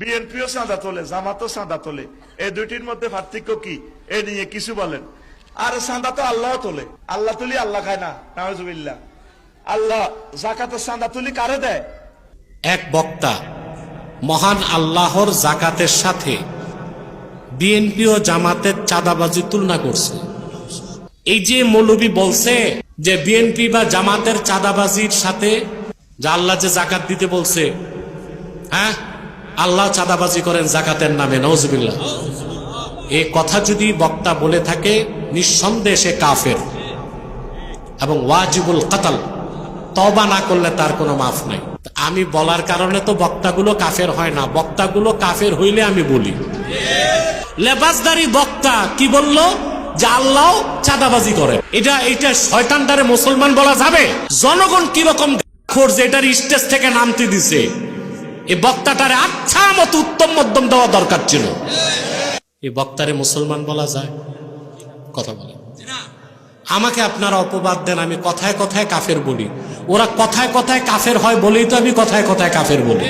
বিএনপিও চাঁদা তোলে, জামাতও চাঁদা তোলে, এই দুইটির মধ্যে পার্থক্য কি? এ নিয়ে কিছু বলেন। আর চাঁদা তো আল্লাহ তোলে, আল্লাহ তুলি আল্লাহ খায় না, নাউজুবিল্লাহ। আল্লাহ যাকাতের চাঁদা তুলি কারে দেয়? এক বক্তা মহান আল্লাহর যাকাতের সাথে বিএনপি ও জামাতের চাঁদাবাজি তুলনা করছে। এই যে মৌলবী বলছে যে বিএনপি বা জামাতের চাঁদাবাজির সাথে যে আল্লাহ যে যাকাত দিতে বলছে, হ্যাঁ আল্লাহ চাঁদাবাজি করেন যাকাতের নামে, নাউজুবিল্লাহ। এই কথা যদি বক্তা বলে থাকে নিঃসন্দেহে সে কাফের এবং ওয়াজিবুল কতল, তওবা না করলে তার কোনো মাফ নাই। আমি বলার কারণে তো বক্তাগুলো কাফের হয় না, বক্তাগুলো কাফের হইলে আমি বলি। লেবাসদারি বক্তা কি বলল? যে আল্লাহ চাঁদাবাজি করে। এটা শয়তানটারে মুসলমান বলা যাবে? জনগণ কিরকম খোর যে এটার স্টেজ থেকে নামতে দিছে, এই বক্তাটারে আচ্ছা মতো উত্তম মধ্যম দেওয়া দরকার ছিল। এই বক্তারে মুসলমান বলা যায়? কথা বলে আমাকে আপনারা অপবাদ দেন, আমি কথায় কথায় কাফের বলি। ওরা কথায় কথায় কাফের হয় বলেই তো আমি কথায় কথায় কাফের বলি।